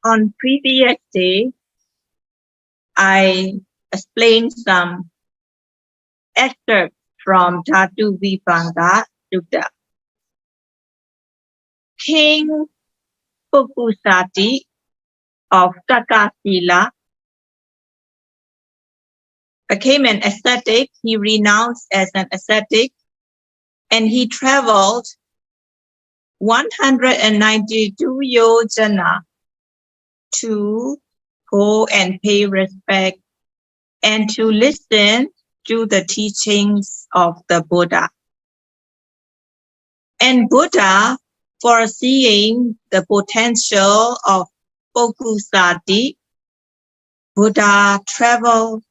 On previous day, I explained some excerpts from Dhātu Vibhanga Sutta. King Pukusati of Takasila became an ascetic. He renounced as an ascetic and he traveled 192 yojana to go and pay respect and to listen to the teachings of the Buddha. And Buddha, foreseeing the potential of Pukusati, Buddha traveled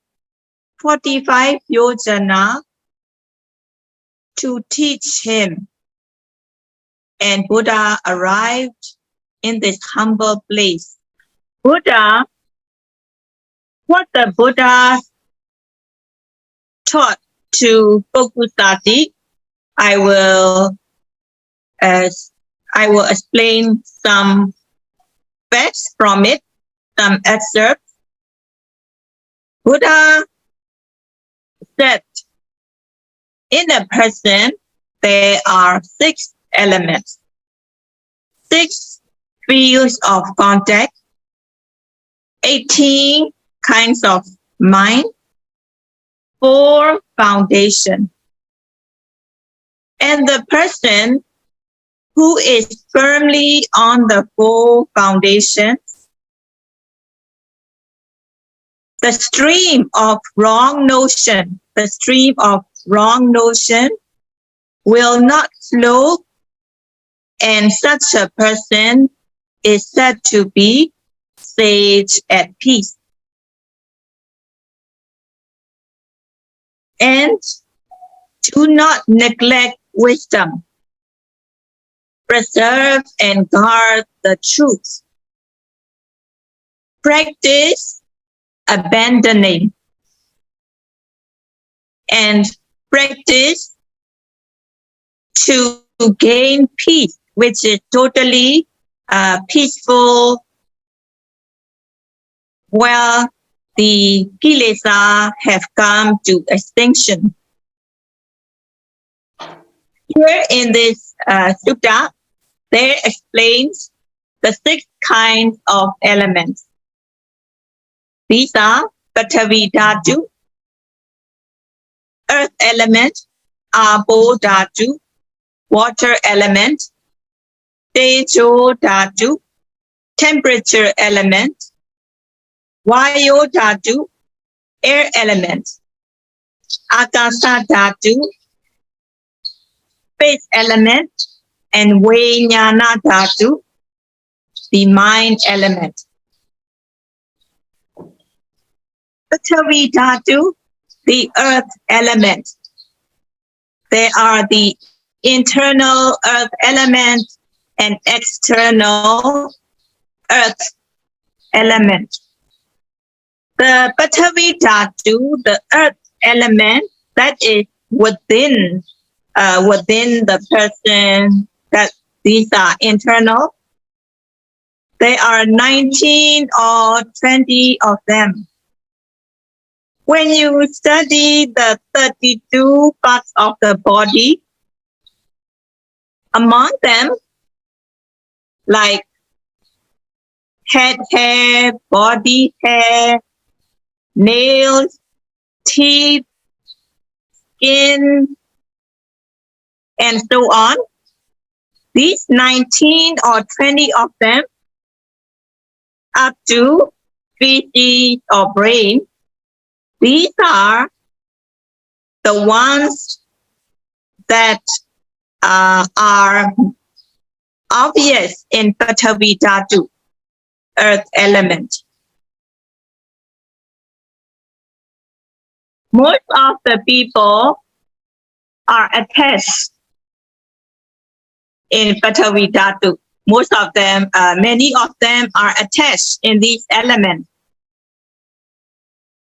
45 yojana to teach him. And Buddha arrived in this humble place. What the Buddha taught to Pukusati, I will explain some facts from it, some excerpts. Buddha said, in a person, there are 6 elements, 6 fields of contact, 18 kinds of mind, 4 foundations. And the person who is firmly on the 4 foundations, the stream of wrong notion will not flow, and such a person is said to be sage at peace. And do not neglect wisdom. Preserve and guard the truth. Practice abandoning. And practice to gain peace, which is totally peaceful, where the kilesa have come to extinction. Here in this sutta, there explains the 6 kinds of elements. These are Pathavi Dhātu, earth element, Apo Dhātu, water element, Tejo Dhātu, temperature element, Vayo Dhātu, air element, Akasa Dhātu, space element, and Vijnana Dhātu, the mind element. Pathavi Dhātu, the earth element. There are the internal earth element and external earth element. The Pathavi Dhātu, the earth element, that is within the person, that these are internal. There are 19 or 20 of them. When you study the 32 parts of the body, among them, like head hair, body hair, nails, teeth, skin, and so on, these 19 or 20 of them, up to feces or brain, these are the ones that are obvious in Pathavi Dhātu, earth element. Most of the people are attached in Pathavi Dhātu. Most of them, many of them are attached in these elements.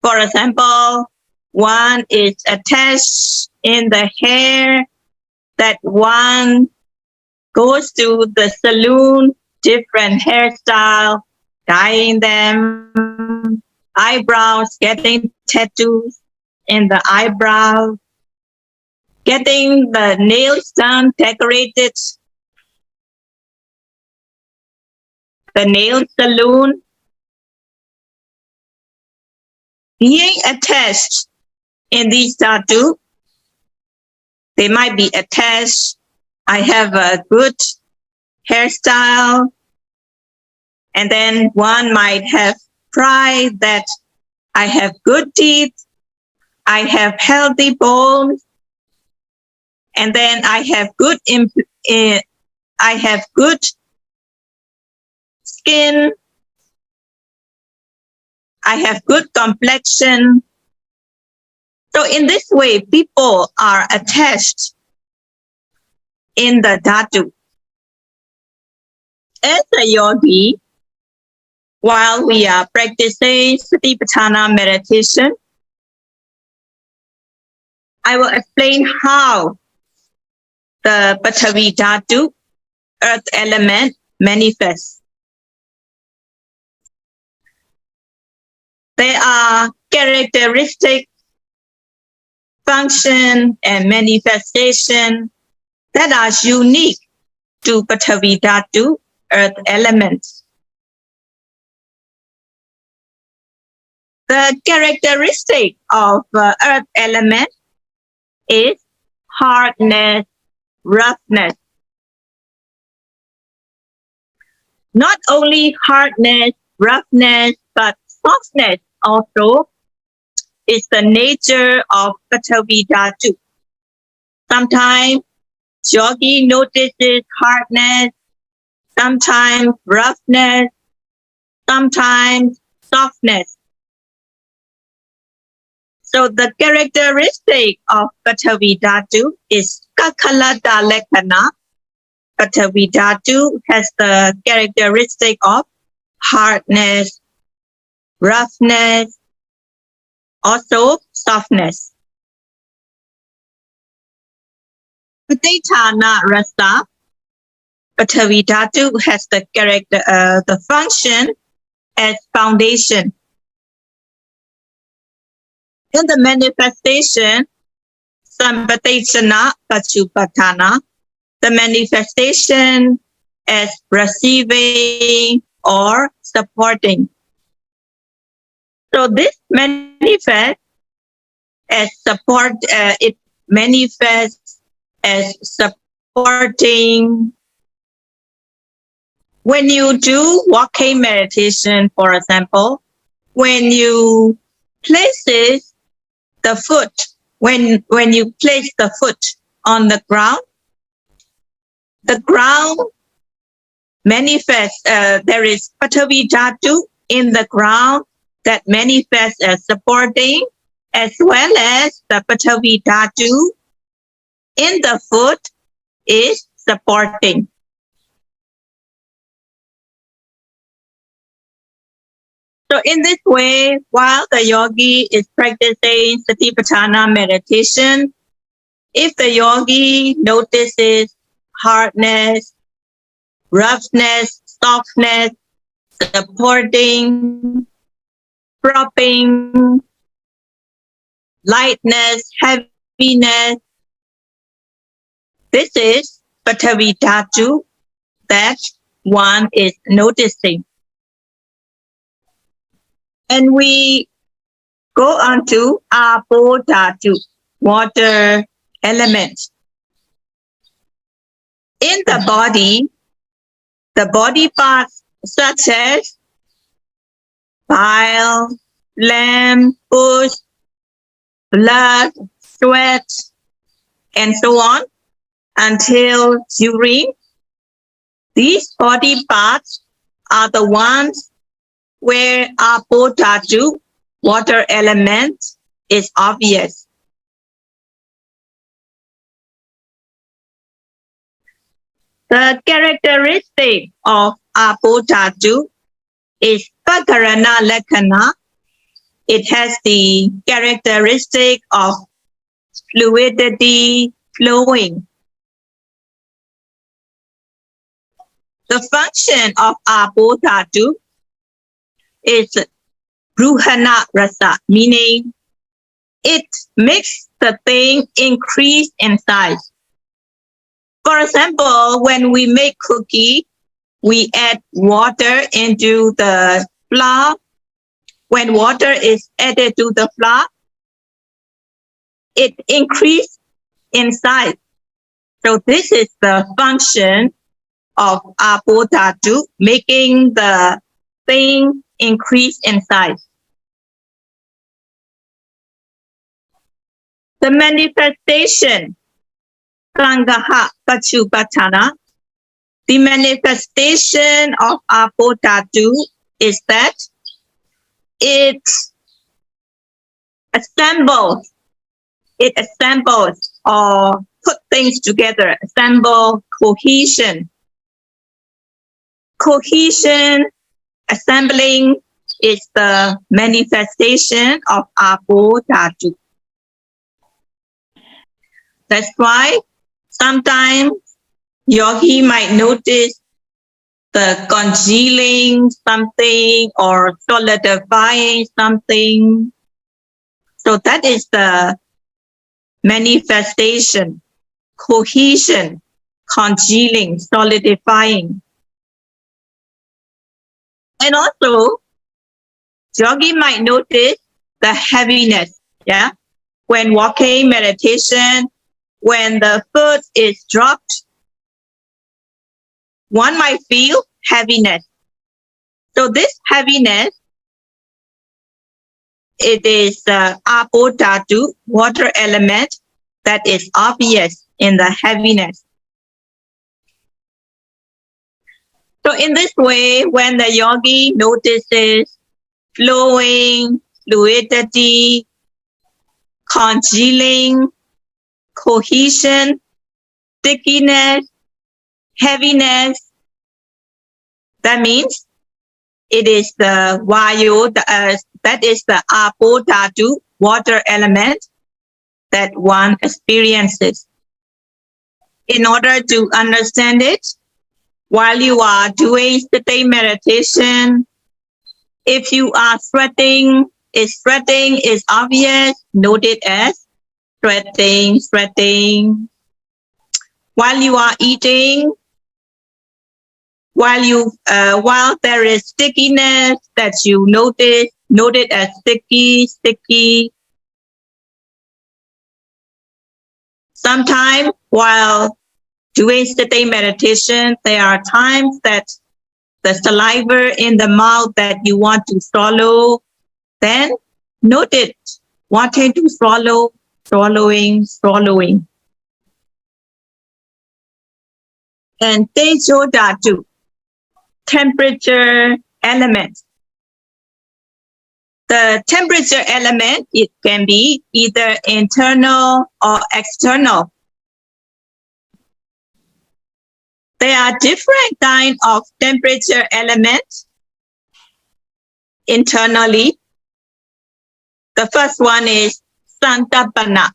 For example, one is attached in the hair, that one goes to the salon, different hairstyle, dyeing them, eyebrows, getting tattoos in the eyebrow, getting the nails done, decorated, the nail salon, being attached in these dhātu. They might be attached. I have a good hairstyle. And then one might have pride that I have good teeth, I have healthy bones, and then I have good skin, I have good complexion. So in this way, people are attached in the dhātu. As a yogi, while we are practicing Satipatthana meditation, I will explain how the Pathavi Dhātu, earth element, manifests. There are characteristic, function, and manifestation that are unique to Pathavi Dhātu, earth elements. The characteristic of earth element is hardness, roughness. Not only hardness, roughness, but softness also is the nature of Pathavi Dhātu. Sometimes yogi notices hardness, sometimes roughness, sometimes softness. So the characteristic of Pathavi Dhātu is Kakhalata Lekhana. Pathavi Dhātu has the characteristic of hardness, roughness, also softness. Patithana Rasa. Pathavi Dhātu has the function as foundation. In the manifestation, Sampatithana Pachupatthana, the manifestation as receiving or supporting. So this manifests as support, it manifests as supporting. When you do walking meditation, for example, when you place the foot, when you place the foot on the ground manifests, there is Pathavi Dhātu in the ground that manifests as supporting, as well as the Pathavi Dhātu in the foot is supporting. So in this way, while the yogi is practicing Satipatthana meditation, if the yogi notices hardness, roughness, softness, supporting, propping, lightness, heaviness, this is Pathavi Dhātu that one is noticing. And we go on to Apo Dhātu, water element. In the body parts such as bile, phlegm, pus, blood, sweat, and so on, until urine, these body parts are the ones where Apo Dhātu, water element, is obvious. The characteristic of Apo Dhātu is Pakarana Lekhana. It has the characteristic of fluidity, flowing. The function of Apo Dhātu is Ruhana Rasa, meaning it makes the thing increase in size. For example, when we make cookie, we add water into the flour. When water is added to the flour, it increases in size. So this is the function of Apo Dhātu, making the thing increase in size. The manifestation, Sangaha Pachupatthana, the manifestation of Apo Dhātu is that it assembles or put things together, assemble cohesion. Cohesion, assembling is the manifestation of Apo Dhātu. That's why sometimes yogi might notice the congealing something or solidifying something. So that is the manifestation, cohesion, congealing, solidifying. And also, yogi might notice the heaviness, yeah? When walking meditation, when the foot is dropped, one might feel heaviness. So this heaviness, it is the Apo Dhātu, water element, that is obvious in the heaviness. So in this way, when the yogi notices flowing, fluidity, congealing, cohesion, stickiness, heaviness, that means it is the Vayu, that is the Apo Dhātu, water element, that one experiences. In order to understand it, while you are doing sitting meditation, if you are sweating, if sweating is obvious, note it as sweating, sweating. While you are eating, while there is stickiness that you notice, note it as sticky, sticky. Sometimes while doing sitting meditation, there are times that the saliva in the mouth that you want to swallow, then note it, wanting to swallow, swallowing, swallowing. And Tejo Dhātu, temperature element. The temperature element, it can be either internal or external. There are different kinds of temperature elements internally. The first one is Santapana.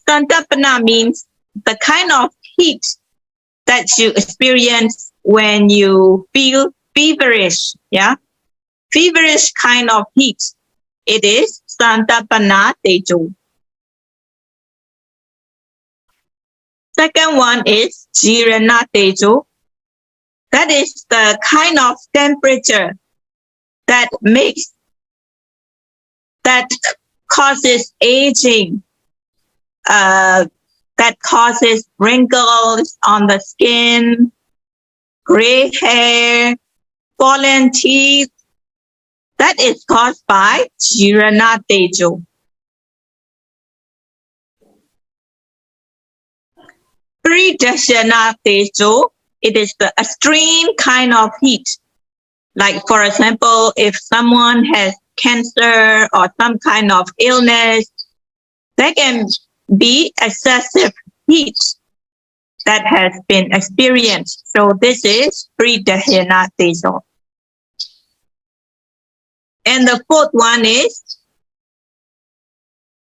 Santapana means the kind of heat that you experience when you feel feverish, yeah? Feverish kind of heat. It is Santapana Tejo. Second one is Jirana Tejo. That is the kind of temperature that causes aging, that causes wrinkles on the skin, gray hair, fallen teeth. That is caused by Jirana Tejo. Pridashana Tejo, it is the extreme kind of heat. Like, for example, if someone has cancer or some kind of illness, there can be excessive heat that has been experienced. So this is Pridashana Tejo. And the fourth one is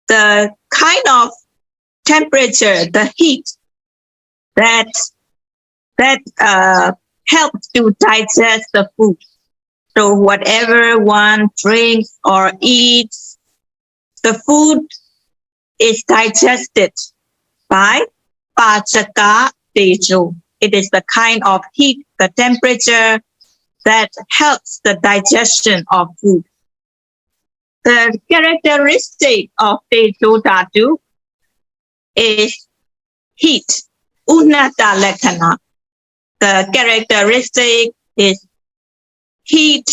the kind of temperature, the heat that helps to digest the food. So whatever one drinks or eats, the food is digested by Pācaka Tejo. It is the kind of heat, the temperature that helps the digestion of food. The characteristic of Tejo Dhātu is heat, Unnata Lakkhana. The characteristic is heat,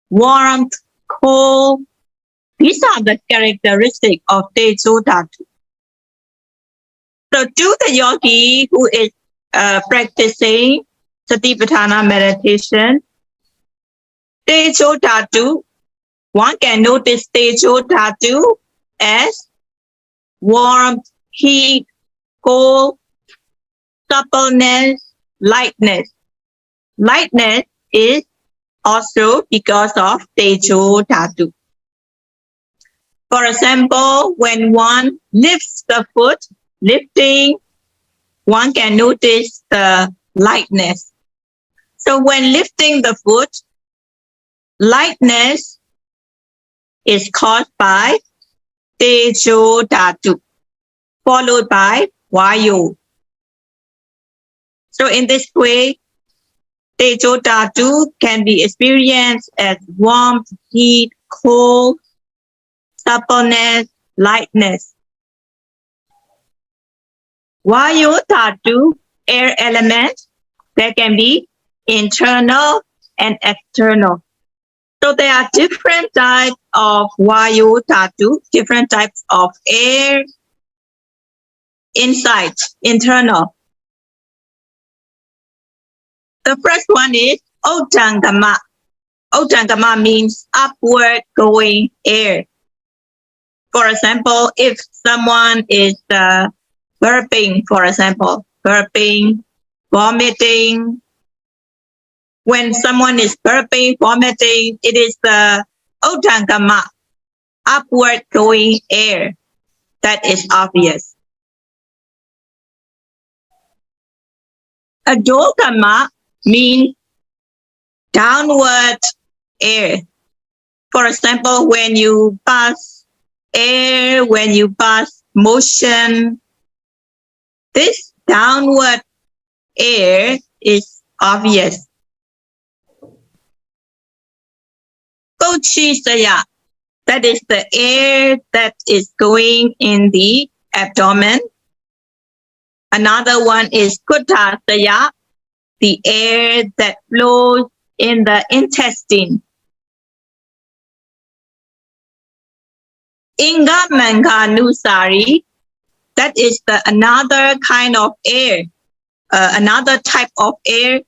warmth, cold. These are the characteristics of Tejo Dhātu. So to the yogi who is practicing Satipatthana meditation, Tejo Dhātu, one can notice Tejo Dhātu as warmth, heat, cold, suppleness, lightness. Lightness is also because of Tejo Dhātu. For example, when one lifts the foot, lifting, one can notice the lightness. So when lifting the foot, lightness is caused by Tejo Dhātu, followed by Vayu. So in this way, Tejo Dhātu can be experienced as warmth, heat, cold, suppleness, lightness. Vayu Dhātu, air element, that can be internal and external. So there are different types of Vayu Dhātu, different types of air inside, internal. The first one is Ottangama. Ottangama means upward going air. For example, if someone is burping, for example, burping, vomiting. When someone is burping, vomiting, it is the Ottangama, upward going air. That is obvious. Adogama means downward air. For example, when you pass air, when you pass motion, this downward air is obvious. Kochisaya, that is the air that is going in the abdomen. Another one is Kutasaya, the air that flows in the intestine. Ingamanganusari, that is another kind of air, another type of air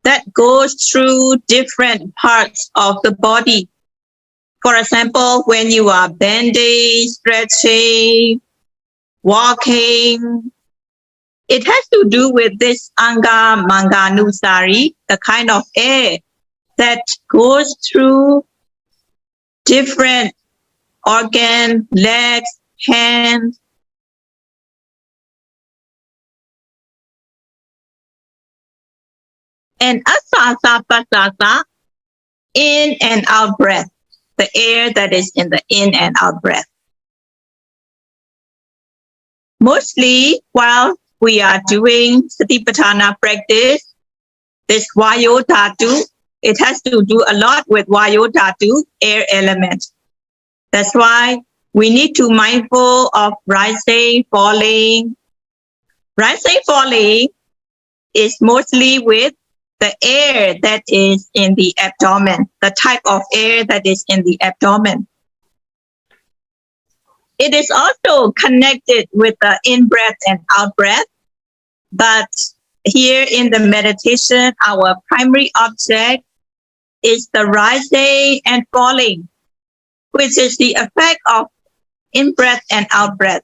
that goes through different parts of the body. For example, when you are bending, stretching, walking, it has to do with this Anga Manganusari, the kind of air that goes through different organs, legs, hands. And Asasa Pasasa, in and out breath, the air that is in the in and out breath. Mostly while we are doing Satipatthana practice, this Vayu Dhātu, it has to do a lot with Vayu Dhātu, air element. That's why we need to mindful of rising, falling. Rising, falling is mostly with the air that is in the abdomen, the type of air that is in the abdomen. It is also connected with the in-breath and out-breath, but here in the meditation, our primary object is the rising and falling, which is the effect of in-breath and out-breath.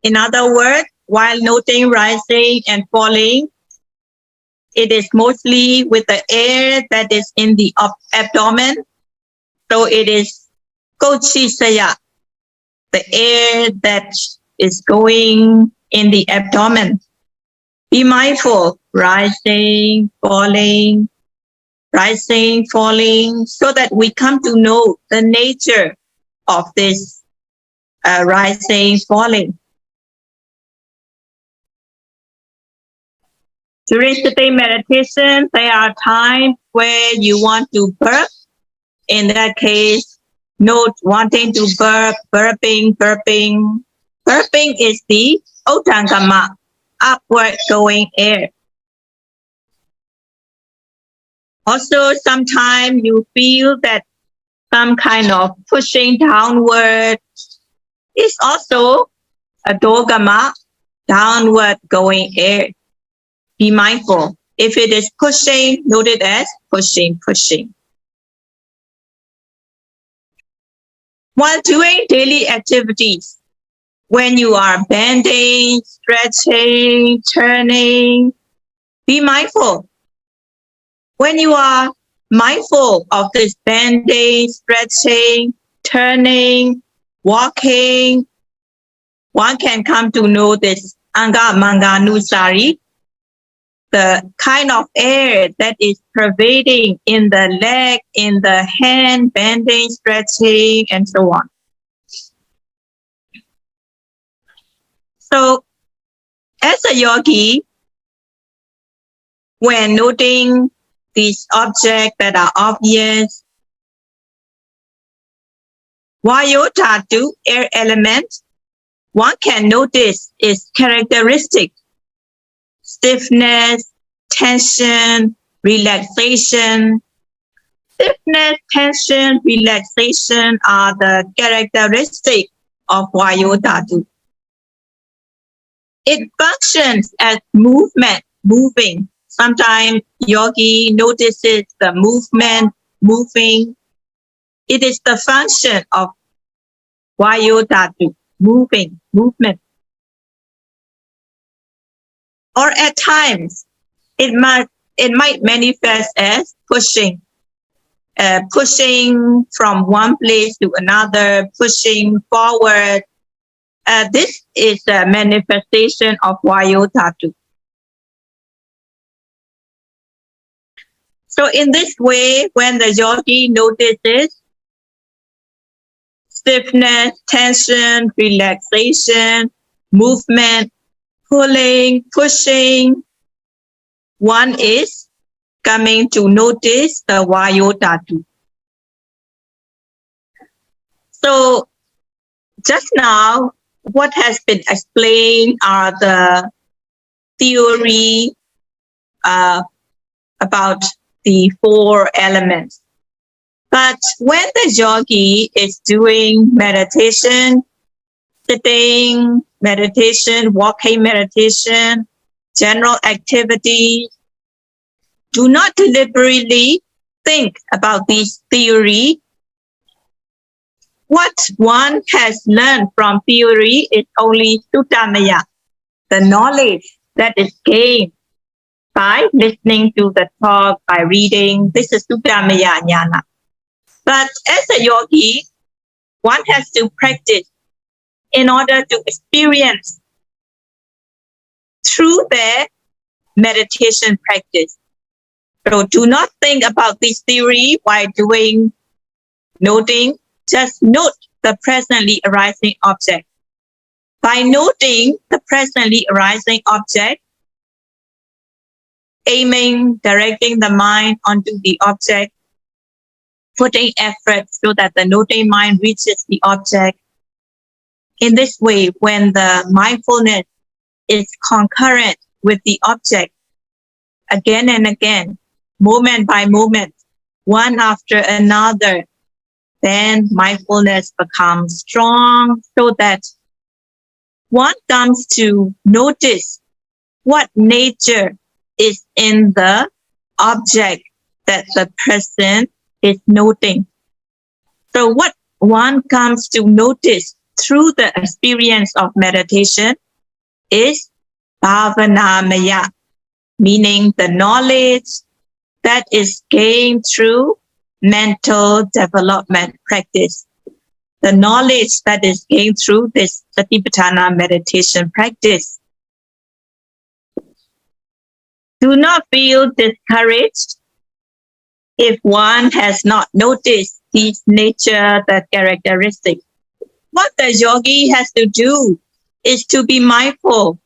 In other words, while noting rising and falling, it is mostly with the air that is in the abdomen. So it is Kochisaya, the air that is going in the abdomen. Be mindful, rising, falling, so that we come to know the nature of this rising, falling. During sitting meditation, there are times where you want to burp. In that case, note wanting to burp, burping. Burping is the Ottangama, upward going air. Also, sometimes you feel that some kind of pushing downward is also a Dogama, downward going air. Be mindful. If it is pushing, note it as pushing. While doing daily activities, when you are bending, stretching, turning, be mindful. When you are mindful of this bending, stretching, turning, walking, one can come to know this Anga Manganusari, the kind of air that is pervading in the leg, in the hand, bending, stretching, and so on. So, as a yogi, when noting these objects that are obvious, Vayu dhātu, air element, one can notice its characteristic. Stiffness, tension, relaxation. Stiffness, tension, relaxation are the characteristics of Vayu dhātu. It functions as movement, moving. Sometimes yogi notices the movement, moving. It is the function of Vayu dhātu, movement. Or at times, it might manifest as pushing. Pushing from one place to another, pushing forward. This is a manifestation of Vayu dhātu. So in this way, when the yogi notices stiffness, tension, relaxation, movement, pulling, pushing, one is coming to notice the Vayu dhātu. So just now, what has been explained are the theory about the 4 elements. But when the yogi is doing meditation, sitting meditation, walking meditation, general activities, do not deliberately think about this theory. What one has learned from theory is only Suttamaya, the knowledge that is gained by listening to the talk, by reading. This is Suttamaya Jnana. But as a yogi, one has to practice in order to experience through their meditation practice. So do not think about this theory while doing noting. Just note the presently arising object. By noting the presently arising object, aiming, directing the mind onto the object, putting effort so that the noting mind reaches the object. In this way, when the mindfulness is concurrent with the object, again and again, moment by moment, one after another, then mindfulness becomes strong so that one comes to notice what nature is in the object that the person is noting. So what one comes to notice through the experience of meditation is bhavanamaya, meaning the knowledge that is gained through mental development practice. The knowledge that is gained through this Satipatthana meditation practice. Do not feel discouraged if one has not noticed these nature, the characteristics. What the yogi has to do is to be mindful,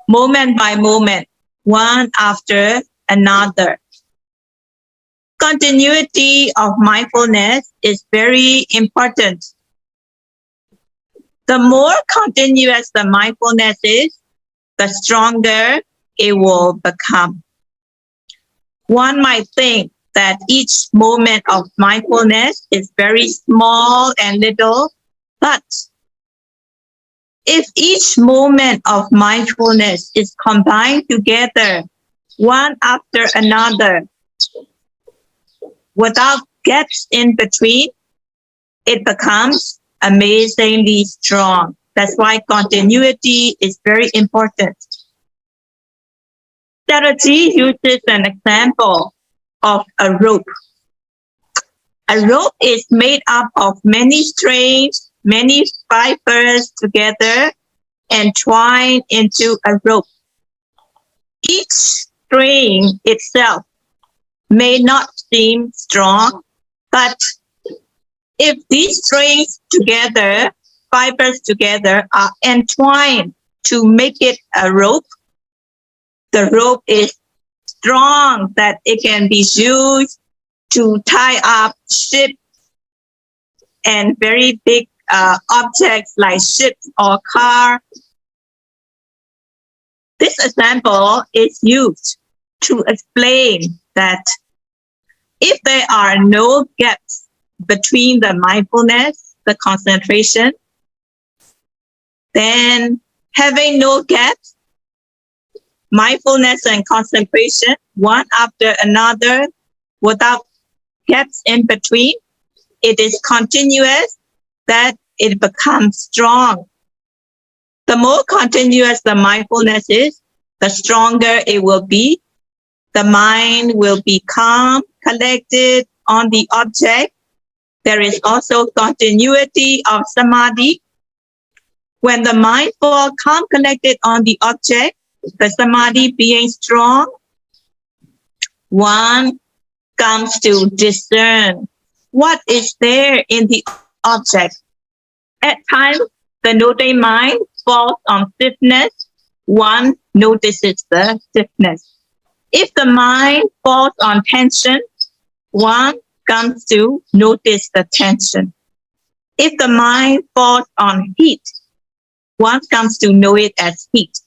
moment by moment, one after another. Continuity of mindfulness is very important. The more continuous the mindfulness is, the stronger it will become. One might think that each moment of mindfulness is very small and little, but if each moment of mindfulness is combined together, one after another, without gaps in between, it becomes amazingly strong. That's why continuity is very important. Strategy uses an example of a rope. A rope is made up of many strings, many fibers together and twined into a rope. Each string itself may not seem strong, but if these strings together, fibers together, are entwined to make it a rope, the rope is strong that it can be used to tie up ships and very big objects like ships or cars. This example is used to explain that if there are no gaps between the mindfulness, the concentration, then having no gaps, mindfulness and concentration, one after another, without gaps in between, it is continuous, that it becomes strong. The more continuous the mindfulness is, the stronger it will be. The mind will be calm, collected on the object. There is also continuity of samadhi. When the mind falls calm, collected on the object, the samadhi being strong, one comes to discern what is there in the object. At times, the noting mind falls on stiffness. One notices the stiffness. If the mind falls on tension, one comes to notice the tension. If the mind falls on heat, one comes to know it as heat.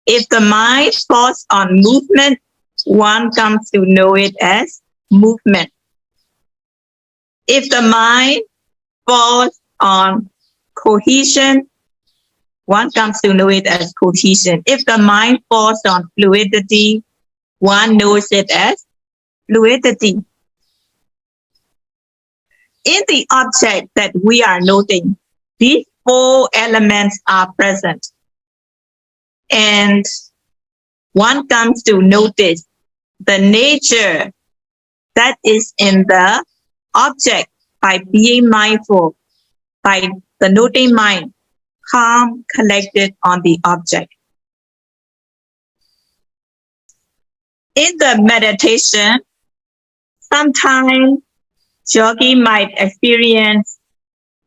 If the mind falls on movement, one comes to know it as movement. If the mind falls on cohesion, one comes to know it as cohesion. If the mind falls on fluidity, one knows it as fluidity. In the object that we are noting, these four elements are present. And one comes to notice the nature that is in the object by being mindful, by the noting mind, calm, collected on the object. In the meditation, sometimes yogi might experience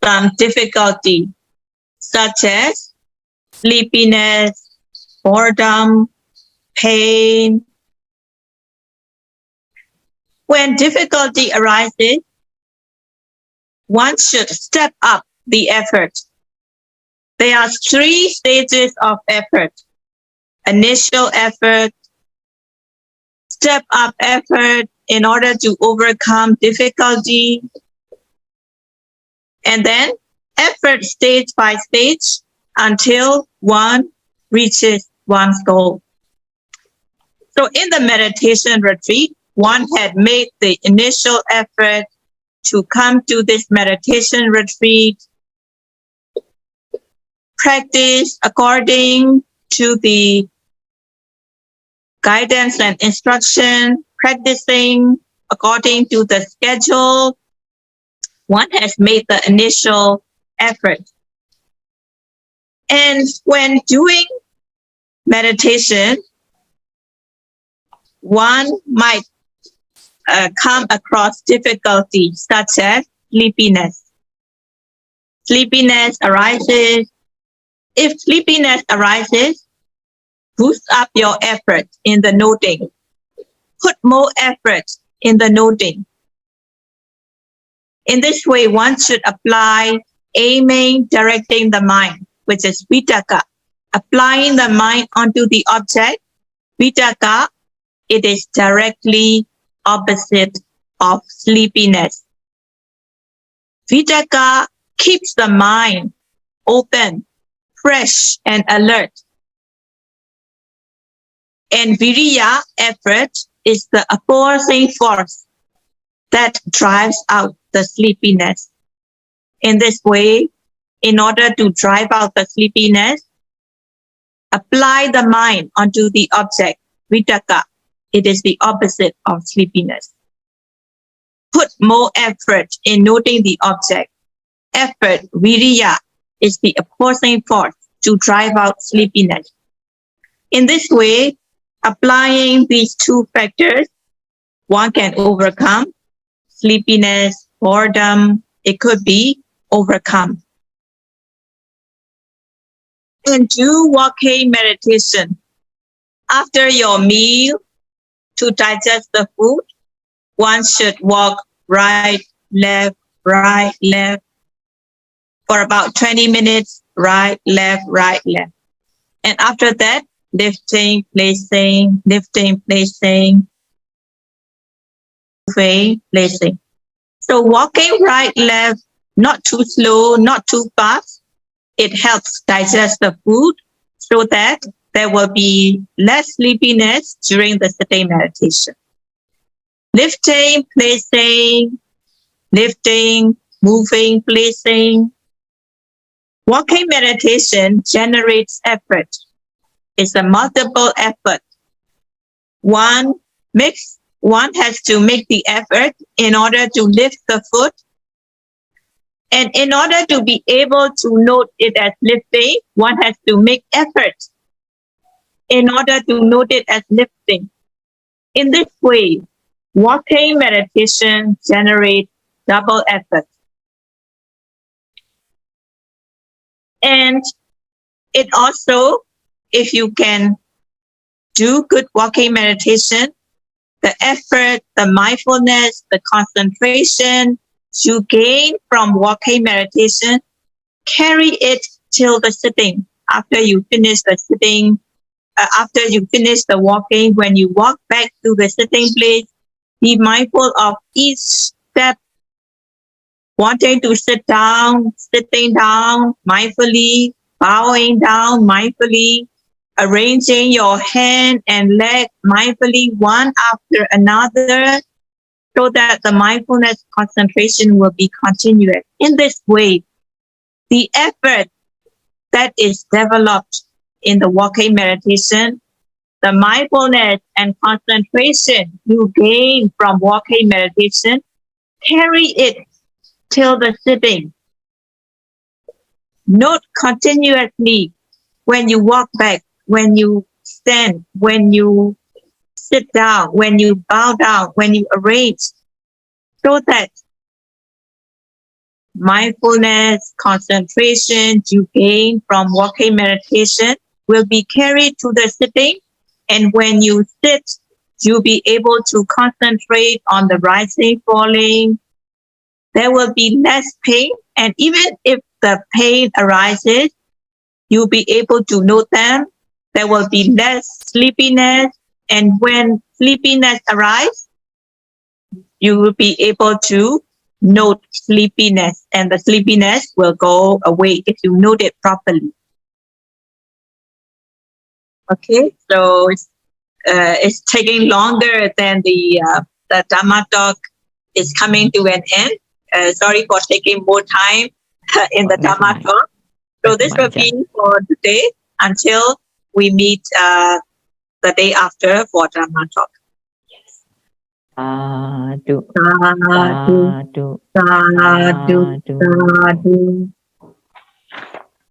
some difficulty, such as sleepiness, boredom, pain. When difficulty arises, one should step up the effort. There are 3 stages of effort: initial effort, step up effort in order to overcome difficulty, and then effort stage by stage until one reaches one's goal. So in the meditation retreat, one had made the initial effort to come to this meditation retreat, practice according to the guidance and instruction, practicing according to the schedule. One has made the initial effort. And when doing meditation, one might come across difficulties such as sleepiness. Sleepiness arises. If sleepiness arises, boost up your effort in the noting. Put more effort in the noting. In this way, one should apply aiming, directing the mind, which is vitakka. Applying the mind onto the object, vitakka, it is directly opposite of sleepiness. Vitakka keeps the mind open, fresh, and alert. And viriya, effort, is the opposing force that drives out the sleepiness. In this way, in order to drive out the sleepiness, apply the mind onto the object, vitakka. It is the opposite of sleepiness. Put more effort in noting the object. Effort, viriya, is the opposing force to drive out sleepiness. In this way, applying these two factors, one can overcome sleepiness, boredom. It could be overcome. And do walking meditation. After your meal, to digest the food, one should walk right, left, for about 20 minutes, right, left. And after that, lifting, placing, moving, placing. So walking right, left, not too slow, not too fast. It helps digest the food so that there will be less sleepiness during the sitting meditation. Lifting, placing, moving, placing. Walking meditation generates effort. It's a multiple effort. One has to make the effort in order to lift the foot. And in order to be able to note it as lifting, one has to make effort in order to note it as lifting. In this way, walking meditation generates double effort. And it also, if you can do good walking meditation, the effort, the mindfulness, the concentration you gain from walking meditation, carry it till the sitting. After you finish the sitting, after you finish the walking, when you walk back to the sitting place, be mindful of each step. Wanting to sit down, sitting down mindfully, bowing down mindfully, arranging your hand and leg mindfully one after another, so that the mindfulness concentration will be continuous. In this way, the effort that is developed in the walking meditation, the mindfulness and concentration you gain from walking meditation, carry it till the sitting. Note continuously when you walk back, when you stand, when you sit down, when you bow down, when you arrange, so that mindfulness, concentration you gain from walking meditation will be carried to the sitting. And when you sit, you'll be able to concentrate on the rising, falling. There will be less pain. And even if the pain arises, you'll be able to note them. There will be less sleepiness. And when sleepiness arises, you will be able to note sleepiness, and the sleepiness will go away if you note it properly. Okay, so it's taking longer than the Dhamma talk is coming to an end. Sorry for taking more time in the Dhamma talk. So this will be for today until we meet the day after for Dhamma talk. Dhātu, Dhātu, dhātu, dhātu, dhātu. dhātu.